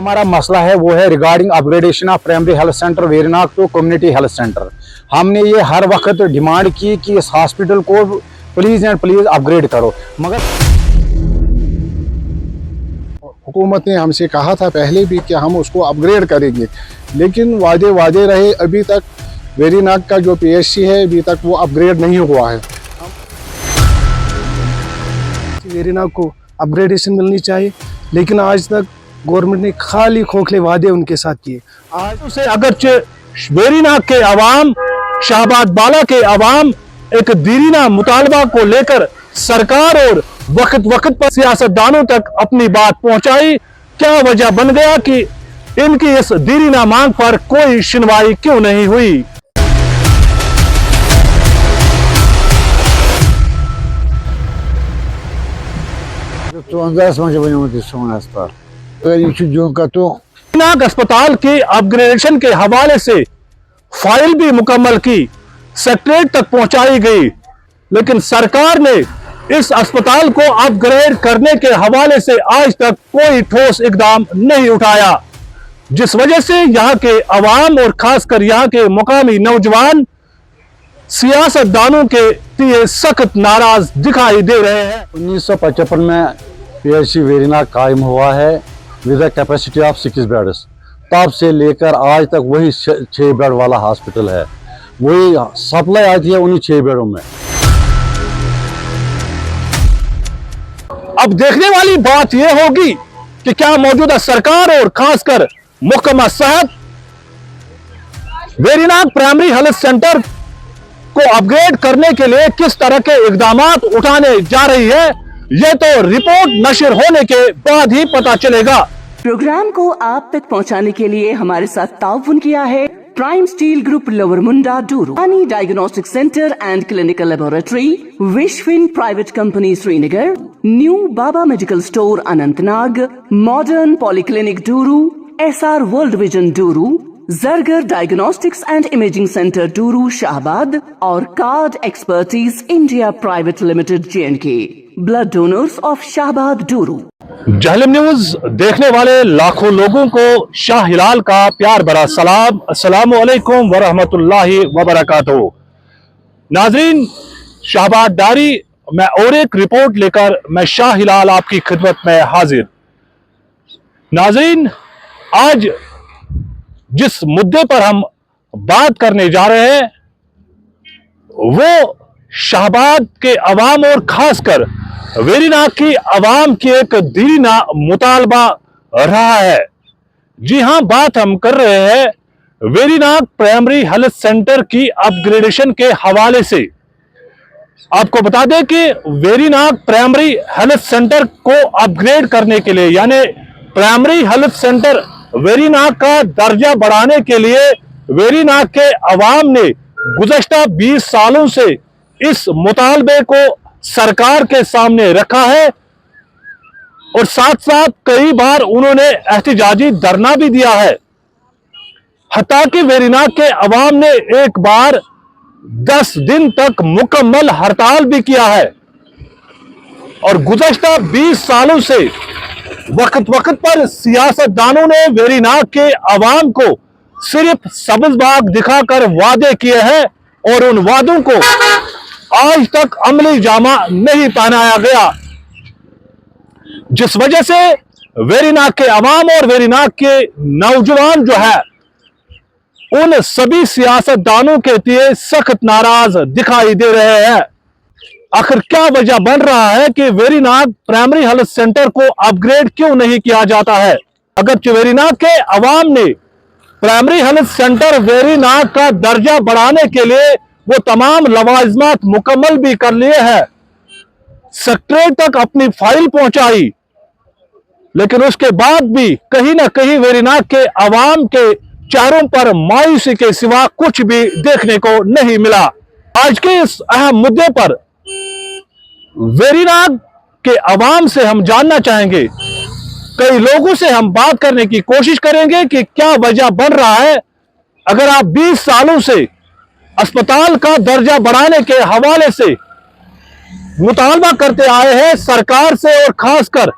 हमारा मसला है वो है regarding upgradation of primary health centre Verinag to community health centre. हमने ये हर वक्त डिमांड की कि इस हॉस्पिटल को प्लीज एंड प्लीज अपग्रेड करो, मगर हुकूमत ने हमसे कहा था पहले भी कि हम उसको अपग्रेड करेंगे, लेकिन वादे रहे। अभी तक वेरीनाग का जो पीएचसी है अभी तक वो अपग्रेड नहीं हुआ है। वेरीनाग को अपग्रेडेशन मिलनी चाहिए, लेकिन आज तक गवर्नमेंट ने खाली खोखले वादे उनके साथ किए। आज से अगरचे वेरीनाग के अवाम, शाहबाद बाला के अवाम एक दीरीना मुतालबा को लेकर सरकार और वक्त पर सियासतदानों तक अपनी बात पहुंचाई, क्या वजह बन गया कि इनकी इस दीरीना मांग पर कोई सुनवाई क्यों नहीं हुई? वेरीनाग अस्पताल के अपग्रेडेशन के हवाले से फाइल भी मुकम्मल की, सेक्रेटरीट तक पहुंचाई गई, लेकिन सरकार ने इस अस्पताल को अपग्रेड करने के हवाले से आज तक कोई ठोस इकदाम नहीं उठाया, जिस वजह से यहाँ के अवाम और खासकर यहाँ के मुकामी नौजवान सियासतदानों के लिए सख्त नाराज दिखाई दे रहे हैं। 1955 में पीएचसी वेरीनाग कायम हुआ है with a capacity of 6 beds. तब से लेकर आज तक वही 6 बेड वाला हॉस्पिटल है, वही सप्लाई आती है उन्हीं 6 बेडों में। अब देखने वाली बात यह होगी कि क्या मौजूदा सरकार और खासकर महकमा सेहत वेरीनाग प्राइमरी हेल्थ सेंटर को अपग्रेड करने के लिए किस तरह के इकदाम उठाने जा रही है, यह तो रिपोर्ट नशर होने के बाद ही पता चलेगा। प्रोग्राम को आप तक पहुंचाने के लिए हमारे साथ ताउन किया है prime steel group lower Munda Dooru, Pani diagnostic centre and clinical laboratory, विश्विन private company Srinagar, new Baba medical store Anantnag, modern polyclinic Dooru, SR world vision Dooru, Zargar diagnostics and imaging centre Dooru Shahabad और card expertise India private limited JNK, blood donors of Shahabad Dooru. Jhelum news देखने वाले लाखों लोगों को शाह हिलाल का प्यार भरा सलाम, अस्सलामु अलैकुम व रहमतुल्लाहि व बरकातहू। नाजरीन, शाहबाद डारी मैं और एक रिपोर्ट लेकर मैं शाह हिलाल आपकी खिदमत में हाजिर। नाजरीन, आज जिस मुद्दे पर हम बात करने जा रहे हैं वो शाहबाद के अवाम और खासकर वेरीनाग की अवाम की एक दीरीना मुतालबा रहा है। जी हां, बात हम कर रहे हैं वेरीनाग प्राइमरी हेल्थ सेंटर की अपग्रेडेशन के हवाले से। आपको बता दें कि वेरीनाग प्राइमरी हेल्थ सेंटर को अपग्रेड करने के लिए, यानी प्राइमरी हेल्थ सेंटर वेरीनाग का दर्जा बढ़ाने के लिए वेरीनाग के अवाम ने गुज़श्ता 20 सालों से इस मुतालबे को सरकार के सामने रखा है और साथ साथ कई बार उन्होंने एहतजाजी धरना भी दिया है। हत्ता कि वेरीनाग के अवाम ने एक बार 10 दिन तक मुकम्मल हड़ताल भी किया है और गुज़श्ता 20 सालों से वक्त पर सियासतदानों ने वेरीनाग के अवाम को सिर्फ सब्ज बाग दिखाकर वादे किए हैं और उन वादों को आज तक अमली जामा नहीं पहनाया गया, जिस वजह से वेरीनाग के अवाम और वेरीनाग के नौजवान जो है उन सभी सियासतदानों के लिए सख्त नाराज दिखाई दे रहे हैं। आखिर क्या वजह बन रहा है कि वेरीनाग प्राइमरी हेल्थ सेंटर को अपग्रेड क्यों नहीं किया जाता है? अगर वेरीनाग के अवाम ने प्राइमरी हेल्थ सेंटर वेरीनाग का दर्जा बढ़ाने के लिए वो तमाम लवाजमात मुकम्मल भी कर लिए हैं, सेक्रेटरीट तक अपनी फाइल पहुंचाई, लेकिन उसके बाद भी कहीं ना कहीं वेरीनाग के अवाम के चेहरों पर मायूसी के सिवा कुछ भी देखने को नहीं मिला। आज के इस अहम मुद्दे पर वेरीनाग के अवाम से हम जानना चाहेंगे, कई लोगों से हम बात करने की कोशिश करेंगे कि क्या वजह बन रहा है। अगर आप 20 सालों से अस्पताल का दर्जा बढ़ाने के हवाले से मुतालबा करते आए हैं सरकार से और खासकर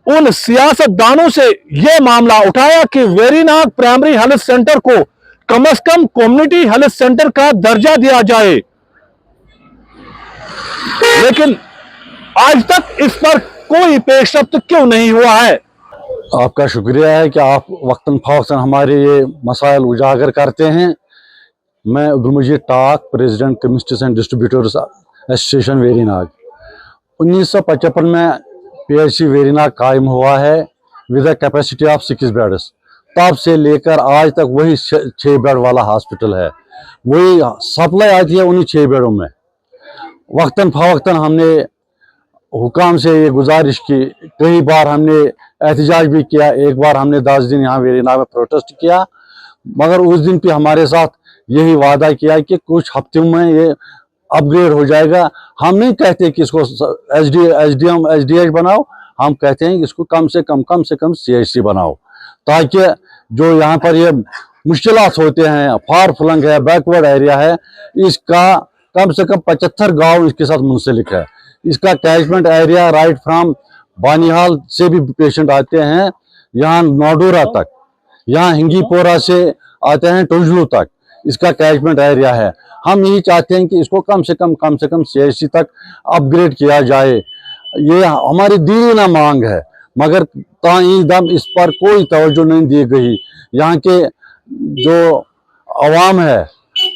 उन सियासतदानों से यह मामला उठाया कि वेरीनाग प्राइमरी हेल्थ सेंटर को कम से कम कम्युनिटी हेल्थ सेंटर का दर्जा दिया जाए, लेकिन आज तक इस पर कोई पेशरफ्त क्यों नहीं हुआ है। आपका शुक्रिया है कि आप वक्तन फवक्तन हमारे ये मसाइल उजागर करते हैं। मैं Abdul Majeed Tak, president chemists and distributors association Verinag. 1955 में PHC वेरीनाग कायम हुआ है with a capacity of 6 beds. तब से लेकर आज तक वही 6 बेड वाला हॉस्पिटल है, वही सप्लाई आती है उन्हीं 6 बेडों में। वक्तन फवक्तन हमने हुकाम से ये गुजारिश की, कई बार हमने एहतजाज भी किया। एक बार हमने 10 दिन यहाँ वेरीनाग में प्रोटेस्ट किया, मगर उस दिन भी हमारे साथ यही वादा किया कि कुछ हफ्तों में ये अपग्रेड हो जाएगा। हम नहीं कहते कि इसको SDM SDH बनाओ, हम कहते हैं कि इसको कम से कम CHC बनाओ, ताकि जो यहाँ पर ये मुश्किलात होते हैं, फार फ्लंग है, बैकवर्ड एरिया है, इसका कम से कम 75 गाँव इसके साथ मुंसलिक है। इसका catchment area right from Banihal से भी पेशेंट आते हैं यहाँ नोडोरा तक, यहाँ हिंगीपोरा से आते हैं टोजलू तक, इसका कैचमेंट एरिया है। हम यही चाहते हैं कि इसको कम से कम CHC तक अपग्रेड किया जाए। ये हमारी दीना मांग है, मगर ताईदम इस पर कोई तवज्जो नहीं दी गई। यहाँ के जो अवाम है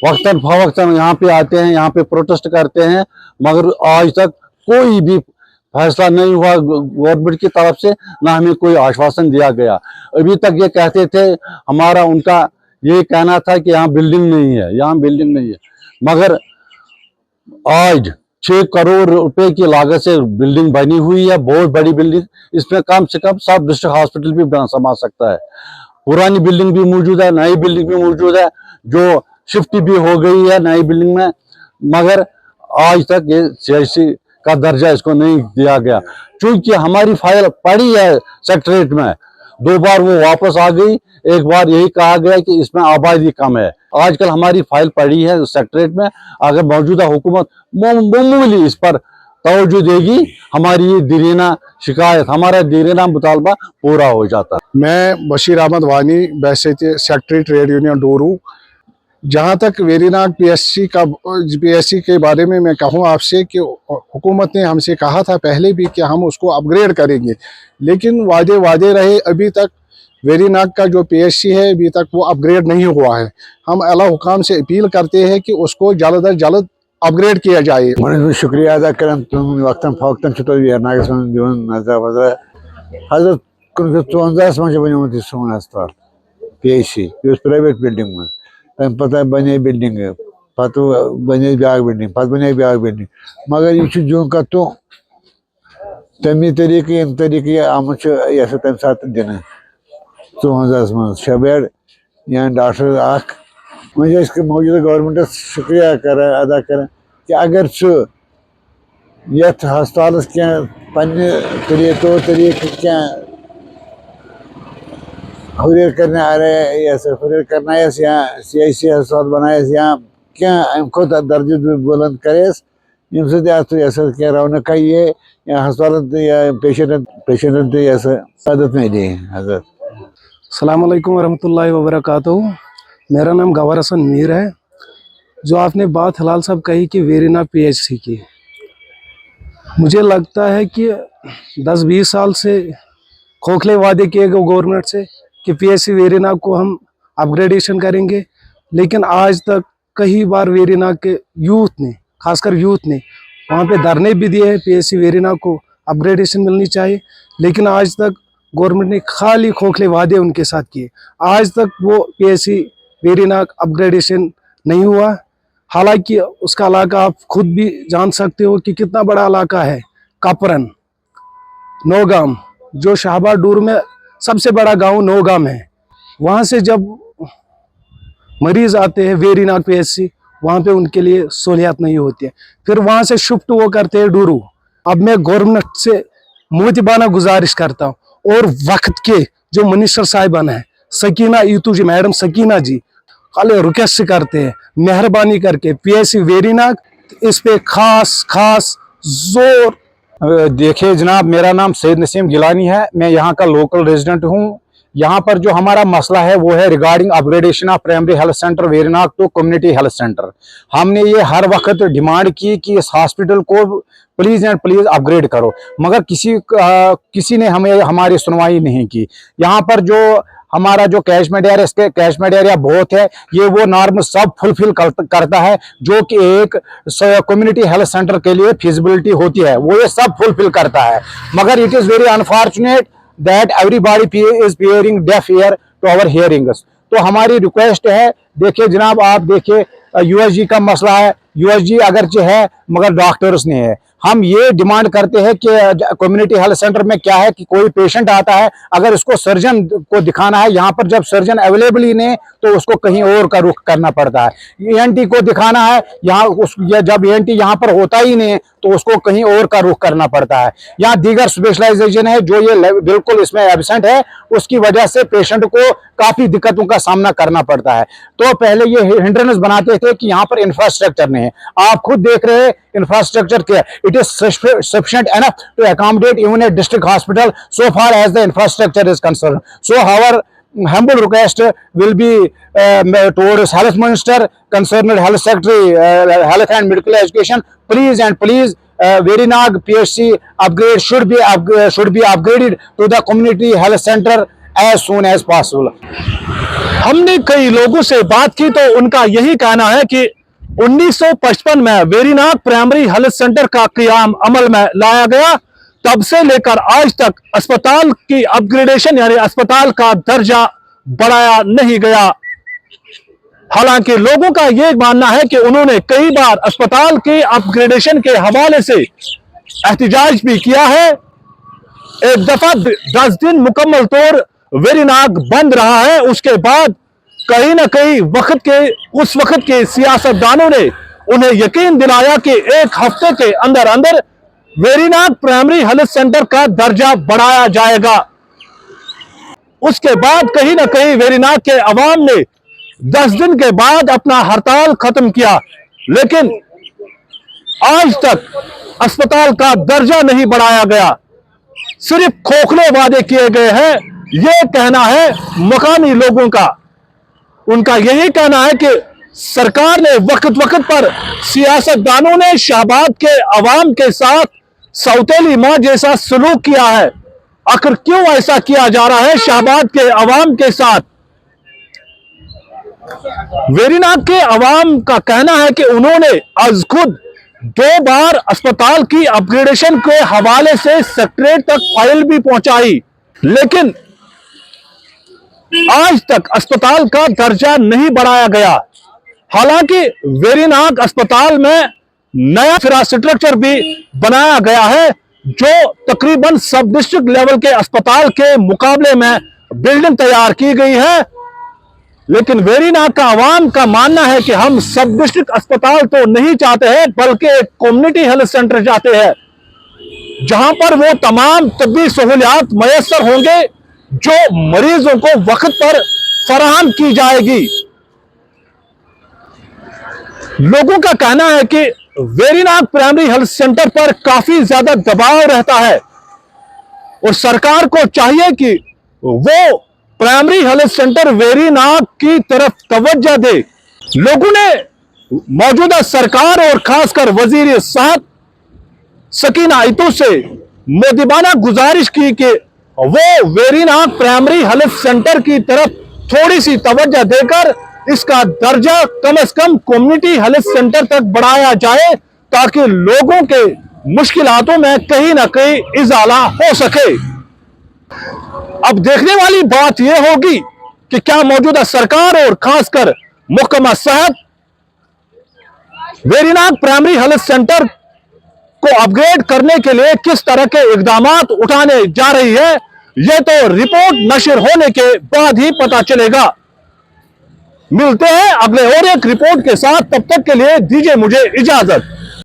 वक्तन फवक्तन यहाँ पे आते हैं, यहाँ पे प्रोटेस्ट करते हैं, मगर आज तक कोई भी फैसला नहीं हुआ गवर्नमेंट की तरफ से, ना हमें कोई आश्वासन दिया गया। अभी तक ये कहते थे, हमारा उनका ये कहना था कि यहाँ बिल्डिंग नहीं है, यहाँ बिल्डिंग नहीं है, मगर आज 6 करोड़ रुपए की लागत से बिल्डिंग बनी हुई है, बहुत बड़ी बिल्डिंग। इसमें कम से कम सब डिस्ट्रिक्ट हॉस्पिटल भी समा सकता है। पुरानी बिल्डिंग भी मौजूद है, नई बिल्डिंग भी मौजूद है, जो शिफ्ट भी हो गई है नई बिल्डिंग में, मगर आज तक ये CHC का दर्जा इसको नहीं दिया गया। चूंकि हमारी फाइल पड़ी है सेक्रेटरीट में, 2 बार वो वापस आ गई, एक बार यही कहा गया कि इसमें आबादी कम है। आजकल हमारी फाइल पड़ी है सेक्रेटरीट में, अगर मौजूदा हुकूमत मामूली इस पर तवज्जो देगी, हमारी ये दीरीना शिकायत, हमारा दीरीना मुतालबा पूरा हो जाता। मैं बशीर अहमद वानी, Bassett secretary trade union Doru. जहाँ तक वेरीनाग PHC के बारे में मैं कहूँ आपसे कि हुकूमत ने हमसे कहा था पहले भी कि हम उसको अपग्रेड करेंगे, लेकिन वादे रहे। अभी तक वेरीनाग का जो PHC है अभी तक वो अपग्रेड नहीं हुआ है। हम आला हुकाम से अपील करते हैं कि उसको जल्द अज जल्द अपग्रेड किया जाए। शुक्रिया अदा कर वक्तन फवक्तन वेरनागस नजर वजर हजरत 1954 मज बन सोन हस्पताल PHC प्राइवेट बिल्डिंग में, तम पता बने बिल्डिंग, पत बने ब्या बिल्डिंग, पत बने ब्या बिल्डिंग, मगर यह जो कतो तमी तरीके आम तम सात दिन 54 मज 6 बेड या डॉक्टर वह मौजूदा गवर्नमेंट शुक्रिया अदा कर कि अगर सह यथ हस्पताल क्या पन्ने तौर तरीके क्या हुरेर करने आ रहे हुरेर करना या CHC हस्पताल बनायस या क्या अम खुद दर्ज बुलंद करेस यम क्या रौनक ये या हस्पताल या पेशेंट मदद में दी। हजरत अस्सलाम वालेकुम वरहमतुल्लाहि वबरकातुहू। मेरा नाम गवार हसन मीर है। जो आपने बात हलाल साहब कही कि वेरीनाग PHC की, मुझे लगता है कि 10-20 साल से खोखले वादे किए गए गवर्नमेंट से कि PHC वेरीनाग को हम अपग्रेडेशन करेंगे, लेकिन आज तक कई बार वेरीनाग के यूथ ने, खासकर यूथ ने वहाँ पे धरने भी दिए हैं PHC वेरीनाग को अपग्रेडेशन मिलनी चाहिए, लेकिन आज तक गवर्नमेंट ने खाली खोखले वादे उनके साथ किए। आज तक वो PHC वेरीनाग अपग्रेडेशन नहीं हुआ। हालांकि उसका इलाका आप खुद भी जान सकते हो कि कितना बड़ा इलाका है। कापरन, नौगाम, जो शाहबाद डूर में सबसे बड़ा गांव नौगाम है, वहाँ से जब मरीज आते हैं वेरीनाग PHC, वहाँ पे उनके लिए सहूलियत नहीं होती है, फिर वहाँ से शिफ्ट वो करते हैं डूरू। अब मैं गवर्नमेंट से मोहतिबाना गुजारिश करता हूँ, और वक्त के जो मिनिस्टर साहिबान है सकीना ईतू जी, मैडम सकीना जी, खाली रिक्वेस्ट करते हैं मेहरबानी करके PHC वेरीनाग इस पे खास जोर देखिए जनाब, मेरा नाम सैयद नसीम गिलानी है। मैं यहाँ का लोकल रेजिडेंट हूँ। यहाँ पर जो हमारा मसला है वो है regarding upgradation of primary health centre Verinag to community health centre. हमने ये हर वक्त डिमांड की कि इस हॉस्पिटल को प्लीज एंड प्लीज अपग्रेड करो, मगर किसी ने हमें हमारी सुनवाई नहीं की। यहाँ पर जो हमारा जो कैचमेंट एरिया, इसके कैचमेंट एरिया बहुत है, ये वो नॉर्म सब फुलफिल करता है जो कि एक कम्युनिटी हेल्थ सेंटर के लिए फिजिबिलिटी होती है, वो ये सब फुलफिल करता है। मगर it is very unfortunate that everybody is hearing deaf ear to our hearings. तो हमारी रिक्वेस्ट है, देखिए जनाब, आप देखिए यूएसजी का मसला है। यूएसजी अगरचे है मगर डॉक्टर्स नहीं है। हम ये डिमांड करते हैं कि कम्युनिटी हेल्थ सेंटर में क्या है कि कोई पेशेंट आता है, अगर इसको सर्जन को दिखाना है, यहाँ पर जब सर्जन अवेलेबल ही नहीं तो उसको कहीं और का रुख करना पड़ता है। ईएनटी को दिखाना है यहाँ, जब ईएनटी यहाँ पर होता ही नहीं तो उसको कहीं और का रुख करना पड़ता है। यहाँ दीगर स्पेशलाइजेशन है जो ये बिल्कुल इसमें एब्सेंट है, उसकी वजह से पेशेंट को काफी दिक्कतों का सामना करना पड़ता है। तो पहले ये हिंड्रेंस बनाते थे कि यहाँ पर इंफ्रास्ट्रक्चर नहीं है। आप खुद देख रहे हैं इंफ्रास्ट्रक्चर क्या, it is sufficient enough to accommodate even a district hospital so far as the infrastructure is concerned. So our humble request will be towards Health Minister, concerned Health Secretary, Health and Medical Education, please and please Veerinag PHC upgrade should be upgraded to the community health center as soon as possible. हमने कई लोगों से बात की तो उनका यही कहना है कि 1955 में वेरीनाग प्राइमरी हेल्थ सेंटर का क़याम अमल में लाया गया, तब से लेकर आज तक अस्पताल की अपग्रेडेशन यानी अस्पताल का दर्जा बढ़ाया नहीं गया। हालांकि लोगों का यह मानना है कि उन्होंने कई बार अस्पताल के अपग्रेडेशन के हवाले से एहतजाज भी किया है। एक दफा 10 दिन मुकम्मल तौर वेरीनाग बंद रहा है, उसके बाद कहीं ना कहीं उस वक्त के सियासतदानों ने उन्हें यकीन दिलाया कि एक हफ्ते के अंदर अंदर वेरीनाग प्राइमरी हेल्थ सेंटर का दर्जा बढ़ाया जाएगा। उसके बाद कहीं ना कहीं वेरीनाग के अवाम ने 10 दिन के बाद अपना हड़ताल खत्म किया, लेकिन आज तक अस्पताल का दर्जा नहीं बढ़ाया गया। सिर्फ खोखले वादे किए गए हैं, यह कहना है मकामी लोगों का। उनका यही कहना है कि सरकार ने वक्त वक्त पर सियासतदानों ने शाहबाद के अवाम के साथ सौतेली मां जैसा सलूक किया है। आखिर क्यों ऐसा किया जा रहा है शाहबाद के अवाम के साथ? वेरीनाग के अवाम का कहना है कि उन्होंने आज खुद 2 बार अस्पताल की अपग्रेडेशन के हवाले से सेक्रेटरीट तक फाइल भी पहुंचाई, लेकिन आज तक अस्पताल का दर्जा नहीं बढ़ाया गया। हालांकि वेरीनाग अस्पताल में नया इंफ्रास्ट्रक्चर भी बनाया गया है जो तकरीबन सब डिस्ट्रिक्ट लेवल के अस्पताल के मुकाबले में बिल्डिंग तैयार की गई है, लेकिन वेरीनाग का अवाम का मानना है कि हम सब डिस्ट्रिक्ट अस्पताल तो नहीं चाहते हैं, बल्कि एक कम्युनिटी हेल्थ सेंटर चाहते हैं जहां पर वो तमाम तबी सहूलियात मयसर होंगे जो मरीजों को वक्त पर फराहम की जाएगी। लोगों का कहना है कि वेरीनाग प्राइमरी हेल्थ सेंटर पर काफी ज्यादा दबाव रहता है और सरकार को चाहिए कि वो प्राइमरी हेल्थ सेंटर वेरीनाग की तरफ तवज्जो दे। लोगों ने मौजूदा सरकार और खासकर वजीर सेहत सकीना इतू से मुद्दिबाना गुजारिश की कि वो वेरीनाग प्राइमरी हेल्थ सेंटर की तरफ थोड़ी सी तवज्जो देकर इसका दर्जा कम से कम कम्युनिटी हेल्थ सेंटर तक बढ़ाया जाए, ताकि लोगों के मुश्किलातों में कहीं ना कहीं इजाला हो सके। अब देखने वाली बात यह होगी कि क्या मौजूदा सरकार और खासकर महकमा सेहत वेरीनाग प्राइमरी हेल्थ सेंटर को अपग्रेड करने के लिए किस तरह के इकदाम उठाने जा रही है, यह तो रिपोर्ट नशर होने के बाद ही पता चलेगा। मिलते हैं अगले और एक रिपोर्ट के साथ, तब तक के लिए दीजिए मुझे इजाजत।